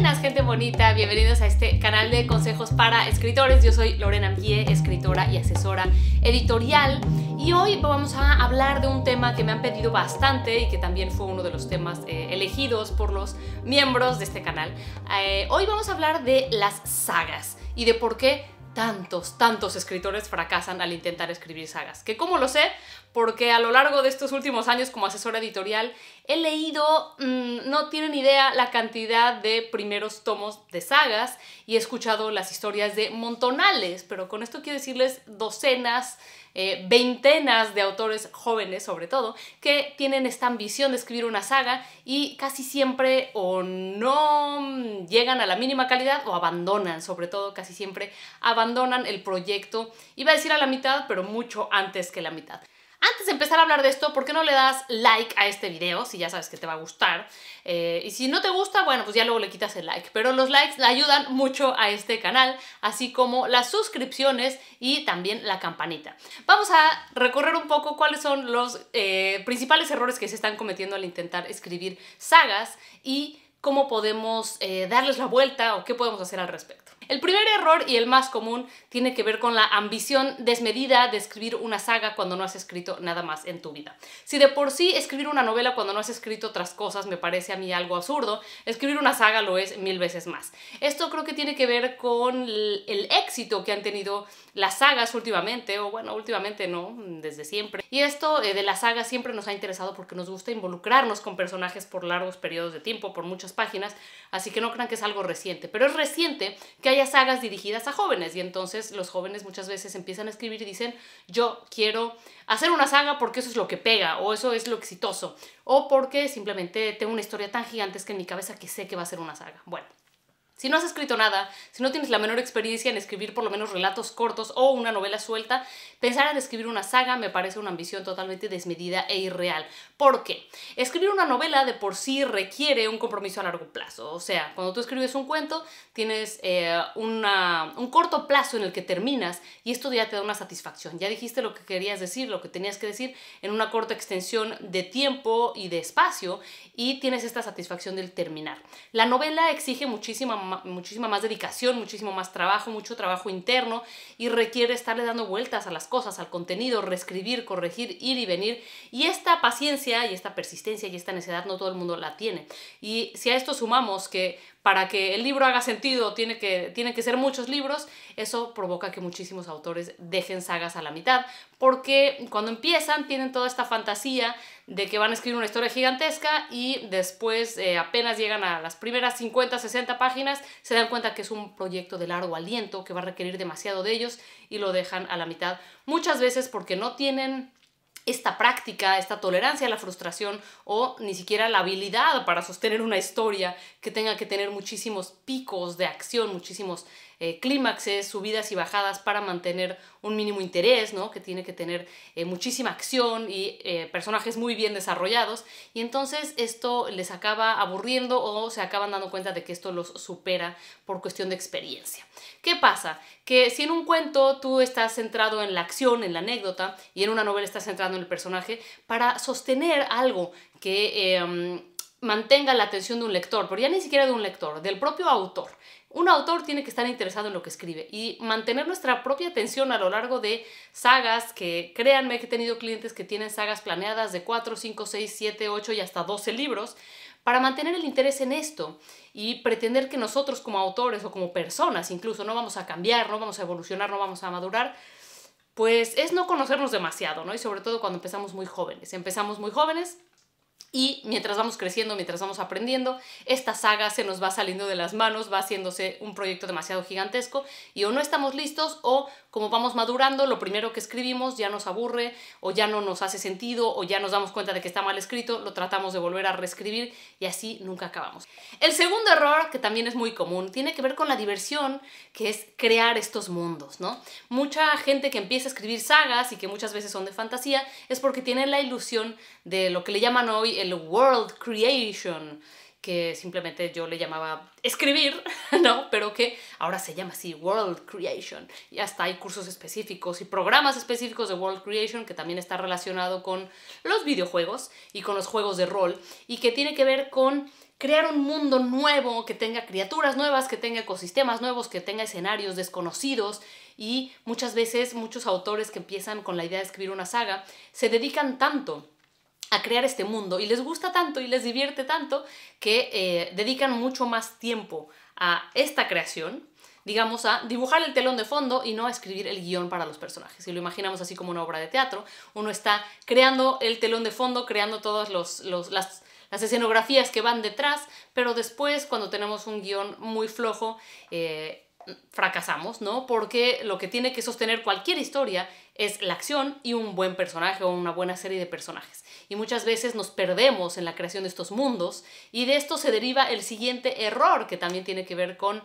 Buenas, gente bonita, bienvenidos a este canal de consejos para escritores. Yo soy Lorena Mie, escritora y asesora editorial, y hoy vamos a hablar de un tema que me han pedido bastante y que también fue uno de los temas elegidos por los miembros de este canal. Hoy vamos a hablar de las sagas y de por qué tantos escritores fracasan al intentar escribir sagas. ¿Que cómo lo sé? Porque a lo largo de estos últimos años como asesora editorial he leído, no tienen idea, la cantidad de primeros tomos de sagas y he escuchado las historias de montonales, pero con esto quiero decirles docenas, veintenas de autores jóvenes sobre todo, que tienen esta ambición de escribir una saga y casi siempre o no llegan a la mínima calidad o abandonan, sobre todo casi siempre abandonan el proyecto, iba a decir a la mitad, pero mucho antes que la mitad. Antes de empezar a hablar de esto, ¿por qué no le das like a este video si ya sabes que te va a gustar? Y si no te gusta, bueno, pues ya luego le quitas el like. Pero los likes le ayudan mucho a este canal, así como las suscripciones y también la campanita. Vamos a recorrer un poco cuáles son los principales errores que se están cometiendo al intentar escribir sagas y cómo podemos darles la vuelta o qué podemos hacer al respecto. El primer error y el más común tiene que ver con la ambición desmedida de escribir una saga cuando no has escrito nada más en tu vida. Si de por sí escribir una novela cuando no has escrito otras cosas me parece a mí algo absurdo, escribir una saga lo es 1000 veces más. Esto creo que tiene que ver con el éxito que han tenido las sagas últimamente, o bueno, últimamente no, desde siempre. Y esto de las sagas siempre nos ha interesado porque nos gusta involucrarnos con personajes por largos periodos de tiempo, por muchas páginas, así que no crean que es algo reciente, pero es reciente que haya sagas dirigidas a jóvenes y entonces los jóvenes muchas veces empiezan a escribir y dicen yo quiero hacer una saga porque eso es lo que pega o eso es lo exitoso o porque simplemente tengo una historia tan gigantesca en mi cabeza que sé que va a ser una saga. Bueno, si no has escrito nada, si no tienes la menor experiencia en escribir por lo menos relatos cortos o una novela suelta, pensar en escribir una saga me parece una ambición totalmente desmedida e irreal. ¿Por qué? Escribir una novela de por sí requiere un compromiso a largo plazo. O sea, cuando tú escribes un cuento, tienes un corto plazo en el que terminas y esto ya te da una satisfacción. Ya dijiste lo que querías decir, lo que tenías que decir en una corta extensión de tiempo y de espacio y tienes esta satisfacción del terminar. La novela exige muchísima más dedicación, muchísimo más trabajo, mucho trabajo interno y requiere estarle dando vueltas a las cosas, al contenido, reescribir, corregir, ir y venir, y esta paciencia y esta persistencia y esta necedad no todo el mundo la tiene. Y si a esto sumamos que para que el libro haga sentido tiene que ser muchos libros, eso provoca que muchísimos autores dejen sagas a la mitad, porque cuando empiezan tienen toda esta fantasía de que van a escribir una historia gigantesca y después apenas llegan a las primeras 50, 60 páginas, se dan cuenta que es un proyecto de largo aliento, que va a requerir demasiado de ellos y lo dejan a la mitad, muchas veces porque no tienen esta práctica, esta tolerancia a la frustración o ni siquiera la habilidad para sostener una historia que tenga que tener muchísimos picos de acción, muchísimos clímaxes, subidas y bajadas para mantener un mínimo interés, ¿no? Que tiene que tener muchísima acción y personajes muy bien desarrollados, y entonces esto les acaba aburriendo o se acaban dando cuenta de que esto los supera por cuestión de experiencia. ¿Qué pasa? Que si en un cuento tú estás centrado en la acción, en la anécdota, y en una novela estás centrado en el personaje, para sostener algo que mantenga la atención de un lector, pero ya ni siquiera de un lector, del propio autor. Un autor tiene que estar interesado en lo que escribe y mantener nuestra propia atención a lo largo de sagas que, créanme que he tenido clientes que tienen sagas planeadas de 4, 5, 6, 7, 8 y hasta 12 libros, para mantener el interés en esto y pretender que nosotros como autores o como personas incluso no vamos a cambiar, no vamos a evolucionar, no vamos a madurar, pues es no conocernos demasiado, ¿no? Y sobre todo cuando empezamos muy jóvenes. Y mientras vamos creciendo, mientras vamos aprendiendo, esta saga se nos va saliendo de las manos, va haciéndose un proyecto demasiado gigantesco y o no estamos listos o como vamos madurando, lo primero que escribimos ya nos aburre o ya no nos hace sentido o ya nos damos cuenta de que está mal escrito, lo tratamos de volver a reescribir y así nunca acabamos. El segundo error, que también es muy común, tiene que ver con la diversión, que es crear estos mundos, ¿no? Mucha gente que empieza a escribir sagas y que muchas veces son de fantasía es porque tienen la ilusión de lo que le llaman hoy el world creation, que simplemente yo le llamaba escribir, ¿no? Pero que ahora se llama así World Creation. Y hasta hay cursos específicos y programas específicos de World Creation que también está relacionado con los videojuegos y con los juegos de rol y que tiene que ver con crear un mundo nuevo, que tenga criaturas nuevas, que tenga ecosistemas nuevos, que tenga escenarios desconocidos. Y muchas veces muchos autores que empiezan con la idea de escribir una saga se dedican tanto a crear este mundo y les gusta tanto y les divierte tanto que dedican mucho más tiempo a esta creación, digamos, a dibujar el telón de fondo y no a escribir el guión para los personajes. Si lo imaginamos así como una obra de teatro, uno está creando el telón de fondo, creando todas las escenografías que van detrás, pero después, cuando tenemos un guión muy flojo, fracasamos, ¿no? Porque lo que tiene que sostener cualquier historia es la acción y un buen personaje o una buena serie de personajes. Y muchas veces nos perdemos en la creación de estos mundos y de esto se deriva el siguiente error, que también tiene que ver con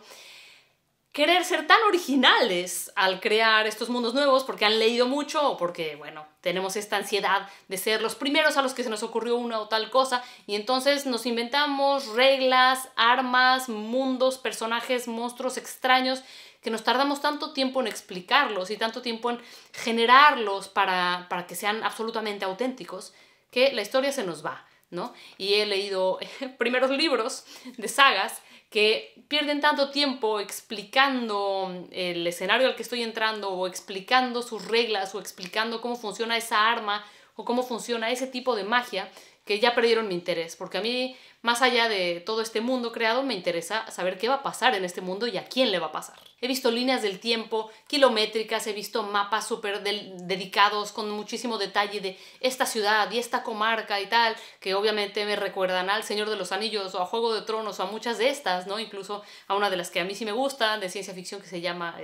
querer ser tan originales al crear estos mundos nuevos porque han leído mucho o porque, bueno, tenemos esta ansiedad de ser los primeros a los que se nos ocurrió una o tal cosa y entonces nos inventamos reglas, armas, mundos, personajes, monstruos extraños que nos tardamos tanto tiempo en explicarlos y tanto tiempo en generarlos para que sean absolutamente auténticos que la historia se nos va, ¿no? Y he leído primeros libros de sagas que pierden tanto tiempo explicando el escenario al que estoy entrando o explicando sus reglas o explicando cómo funciona esa arma o cómo funciona ese tipo de magia que ya perdieron mi interés, porque a mí, más allá de todo este mundo creado, me interesa saber qué va a pasar en este mundo y a quién le va a pasar. He visto líneas del tiempo kilométricas, he visto mapas súper dedicados con muchísimo detalle de esta ciudad y esta comarca y tal, que obviamente me recuerdan al Señor de los Anillos o a Juego de Tronos o a muchas de estas, ¿no? Incluso a una de las que a mí sí me gusta, de ciencia ficción, que se llama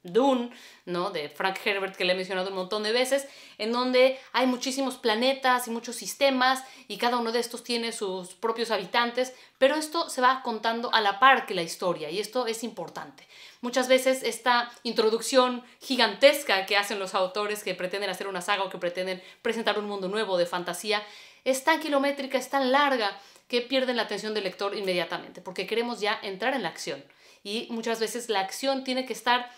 Dune, ¿no? De Frank Herbert, que le he mencionado un montón de veces, en donde hay muchísimos planetas y muchos sistemas y cada uno de estos tiene sus propios habitantes, pero esto se va contando a la par que la historia y esto es importante. Muchas veces esta introducción gigantesca que hacen los autores que pretenden hacer una saga o que pretenden presentar un mundo nuevo de fantasía es tan kilométrica, es tan larga que pierden la atención del lector inmediatamente porque queremos ya entrar en la acción y muchas veces la acción tiene que estar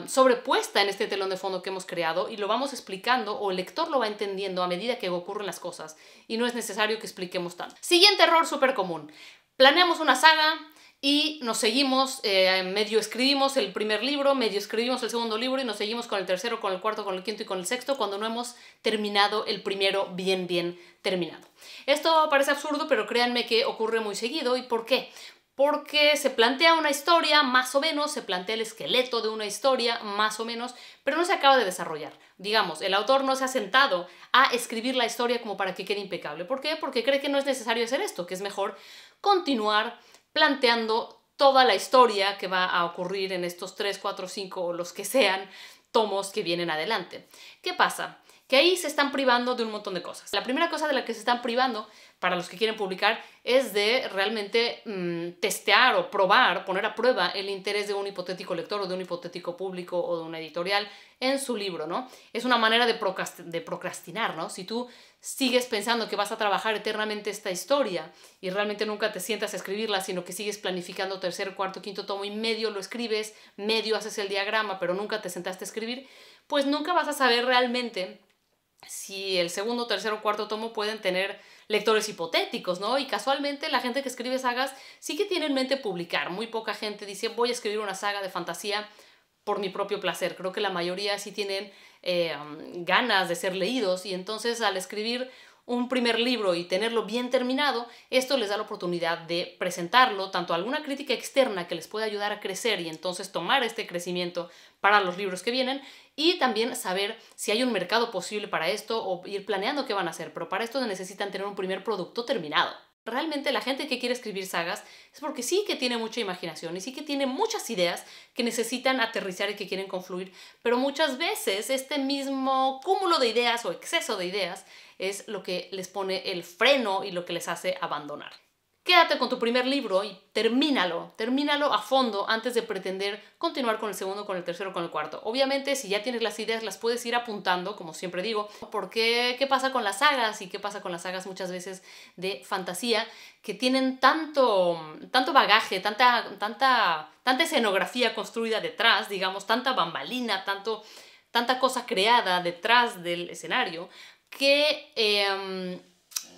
sobrepuesta en este telón de fondo que hemos creado y lo vamos explicando o el lector lo va entendiendo a medida que ocurren las cosas y no es necesario que expliquemos tanto. Siguiente error súper común. Planeamos una saga y nos seguimos, medio escribimos el primer libro, medio escribimos el segundo libro y nos seguimos con el tercero, con el cuarto, con el quinto y con el sexto cuando no hemos terminado el primero bien terminado. Esto parece absurdo, pero créanme que ocurre muy seguido. ¿Y por qué? Porque se plantea una historia, más o menos, se plantea el esqueleto de una historia, más o menos, pero no se acaba de desarrollar. Digamos, el autor no se ha sentado a escribir la historia como para que quede impecable. ¿Por qué? Porque cree que no es necesario hacer esto, que es mejor continuar planteando toda la historia que va a ocurrir en estos 3, 4, 5 o los que sean tomos que vienen adelante. ¿Qué pasa? Que ahí se están privando de un montón de cosas. La primera cosa de la que se están privando para los que quieren publicar es de realmente testear o probar, poner a prueba el interés de un hipotético lector o de un hipotético público o de una editorial en su libro, ¿no? Es una manera de procrastinar, ¿no? Si tú sigues pensando que vas a trabajar eternamente esta historia y realmente nunca te sientas a escribirla, sino que sigues planificando tercer, cuarto, quinto tomo y medio lo escribes, medio haces el diagrama, pero nunca te sentaste a escribir, pues nunca vas a saber realmente si el segundo, tercero o cuarto tomo pueden tener lectores hipotéticos, ¿no? Y casualmente la gente que escribe sagas sí que tiene en mente publicar. Muy poca gente dice voy a escribir una saga de fantasía por mi propio placer. Creo que la mayoría sí tienen ganas de ser leídos y entonces al escribir un primer libro y tenerlo bien terminado, esto les da la oportunidad de presentarlo tanto a alguna crítica externa que les pueda ayudar a crecer y entonces tomar este crecimiento para los libros que vienen y también saber si hay un mercado posible para esto o ir planeando qué van a hacer, pero para esto necesitan tener un primer producto terminado. Realmente la gente que quiere escribir sagas es porque sí que tiene mucha imaginación y sí que tiene muchas ideas que necesitan aterrizar y que quieren confluir, pero muchas veces este mismo cúmulo de ideas o exceso de ideas es lo que les pone el freno y lo que les hace abandonar. quédate con tu primer libro y termínalo a fondo antes de pretender continuar con el segundo, con el tercero, con el cuarto. Obviamente, si ya tienes las ideas, las puedes ir apuntando, como siempre digo, porque ¿qué pasa con las sagas? Y qué pasa con las sagas muchas veces de fantasía, que tienen tanto bagaje, tanta escenografía construida detrás, digamos, tanta bambalina, tanta cosa creada detrás del escenario, que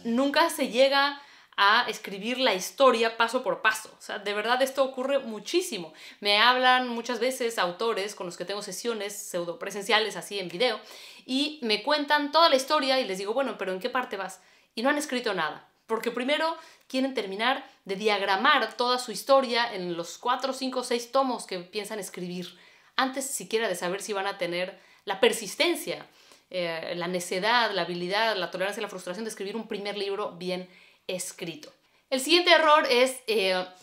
nunca se llega a escribir la historia paso por paso. O sea, de verdad esto ocurre muchísimo. Me hablan muchas veces autores con los que tengo sesiones pseudo presenciales así en video y me cuentan toda la historia y les digo, bueno, pero ¿en qué parte vas? Y no han escrito nada, porque primero quieren terminar de diagramar toda su historia en los 4, 5, 6 tomos que piensan escribir, antes siquiera de saber si van a tener la persistencia, la necedad, la habilidad, la tolerancia y la frustración de escribir un primer libro bien escrito. El siguiente error es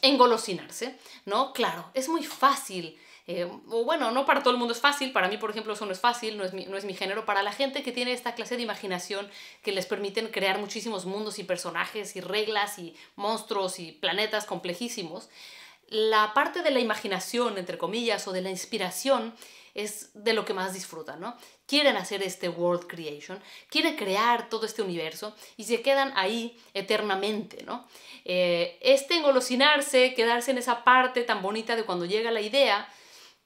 engolosinarse, ¿no? Claro, es muy fácil, o bueno, no para todo el mundo es fácil, para mí, por ejemplo, eso no es fácil, no es mi género. Para la gente que tiene esta clase de imaginación que les permiten crear muchísimos mundos y personajes y reglas y monstruos y planetas complejísimos, la parte de la imaginación, entre comillas, o de la inspiración es de lo que más disfrutan, ¿no? Quieren hacer este world creation, quieren crear todo este universo y se quedan ahí eternamente, ¿no? Este engolosinarse, quedarse en esa parte tan bonita de cuando llega la idea,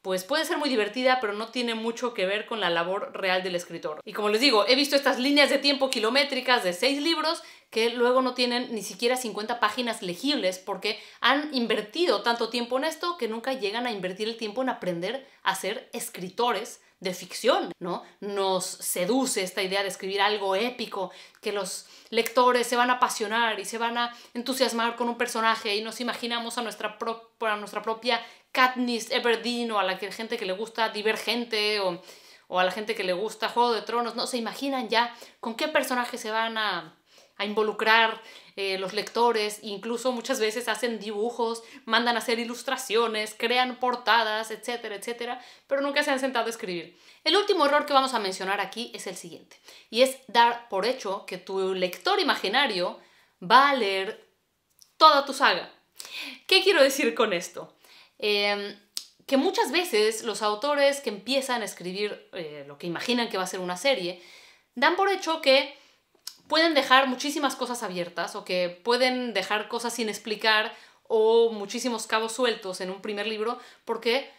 pues puede ser muy divertida, pero no tiene mucho que ver con la labor real del escritor. Y como les digo, he visto estas líneas de tiempo kilométricas de 6 libros que luego no tienen ni siquiera 50 páginas legibles porque han invertido tanto tiempo en esto que nunca llegan a invertir el tiempo en aprender a ser escritores de ficción, ¿no? Nos seduce esta idea de escribir algo épico, que los lectores se van a apasionar y se van a entusiasmar con un personaje y nos imaginamos a nuestra propia Katniss Everdeen o a la gente que le gusta Divergente o a la gente que le gusta Juego de Tronos, ¿no? Se imaginan ya con qué personaje se van a involucrar los lectores, incluso muchas veces hacen dibujos, mandan a hacer ilustraciones, crean portadas, etcétera, etcétera, pero nunca se han sentado a escribir. El último error que vamos a mencionar aquí es el siguiente, y es dar por hecho que tu lector imaginario va a leer toda tu saga. ¿Qué quiero decir con esto? Que muchas veces los autores que empiezan a escribir lo que imaginan que va a ser una serie, dan por hecho que pueden dejar muchísimas cosas abiertas o que pueden dejar cosas sin explicar o muchísimos cabos sueltos en un primer libro porque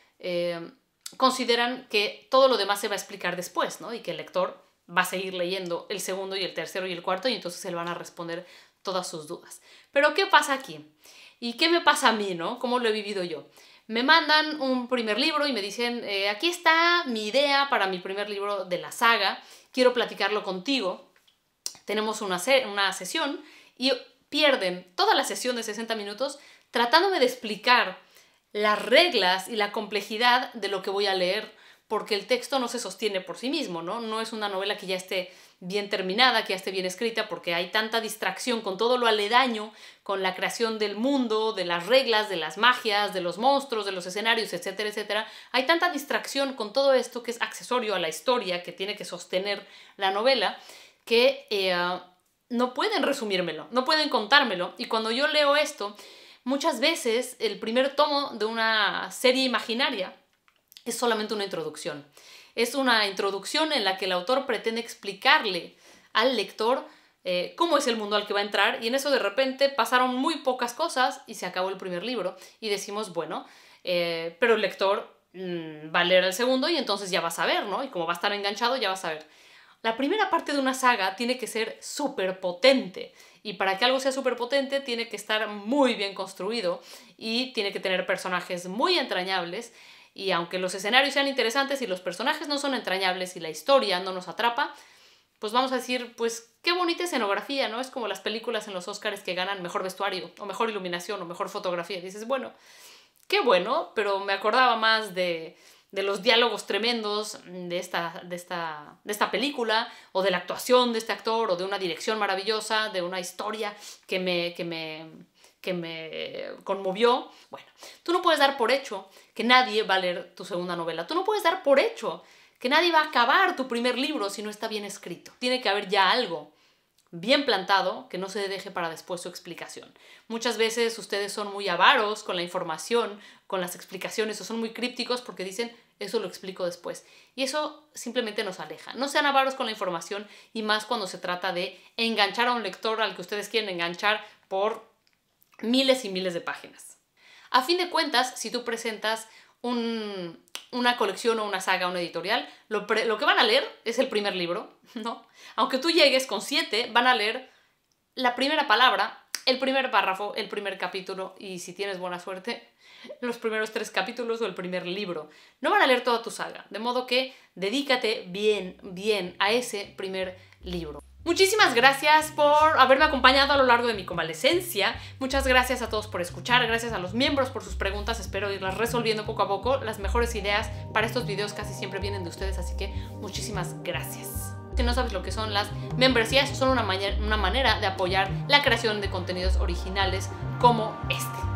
consideran que todo lo demás se va a explicar después, ¿no? Y que el lector va a seguir leyendo el segundo y el tercero y el cuarto y entonces se le van a responder todas sus dudas. Pero ¿qué pasa aquí? ¿Y qué me pasa a mí, no? ¿Cómo lo he vivido yo? Me mandan un primer libro y me dicen, aquí está mi idea para mi primer libro de la saga, quiero platicarlo contigo. Tenemos una sesión y pierden toda la sesión de 60 minutos tratándome de explicar las reglas y la complejidad de lo que voy a leer, porque el texto no se sostiene por sí mismo, ¿no? No es una novela que ya esté bien terminada, que ya esté bien escrita, porque hay tanta distracción con todo lo aledaño, con la creación del mundo, de las reglas, de las magias, de los monstruos, de los escenarios, etcétera, etcétera. Hay tanta distracción con todo esto que es accesorio a la historia, que tiene que sostener la novela, que no pueden resumírmelo, no pueden contármelo. Y cuando yo leo esto, muchas veces el primer tomo de una serie imaginaria es solamente una introducción. Es una introducción en la que el autor pretende explicarle al lector cómo es el mundo al que va a entrar, y en eso de repente pasaron muy pocas cosas y se acabó el primer libro. Y decimos, bueno, pero el lector va a leer el segundo y entonces ya va a saber, ¿no? Y como va a estar enganchado, ya va a saber. La primera parte de una saga tiene que ser súper potente, y para que algo sea súper potente tiene que estar muy bien construido y tiene que tener personajes muy entrañables, y aunque los escenarios sean interesantes y los personajes no son entrañables y la historia no nos atrapa, pues vamos a decir, pues qué bonita escenografía, ¿no? Es como las películas en los Oscars que ganan mejor vestuario o mejor iluminación o mejor fotografía. Y dices, bueno, qué bueno, pero me acordaba más de los diálogos tremendos de esta película, o de la actuación de este actor, o de una dirección maravillosa, de una historia que me conmovió. Bueno, tú no puedes dar por hecho que nadie va a leer tu segunda novela. Tú no puedes dar por hecho que nadie va a acabar tu primer libro si no está bien escrito. Tiene que haber ya algo bien plantado, que no se deje para después su explicación. Muchas veces ustedes son muy avaros con la información, con las explicaciones, o son muy crípticos porque dicen, eso lo explico después. Y eso simplemente nos aleja. No sean avaros con la información, y más cuando se trata de enganchar a un lector al que ustedes quieren enganchar por miles y miles de páginas. A fin de cuentas, si tú presentas una colección o una saga, una editorial, lo que van a leer es el primer libro, ¿no? Aunque tú llegues con 7, van a leer la primera palabra, el primer párrafo, el primer capítulo, y si tienes buena suerte, los primeros 3 capítulos o el primer libro. No van a leer toda tu saga, de modo que dedícate bien a ese primer libro. Muchísimas gracias por haberme acompañado a lo largo de mi convalecencia. Muchas gracias a todos por escuchar, gracias a los miembros por sus preguntas. Espero irlas resolviendo poco a poco. Las mejores ideas para estos videos casi siempre vienen de ustedes, así que muchísimas gracias. Si no sabes lo que son las membresías, son una manera de apoyar la creación de contenidos originales como este.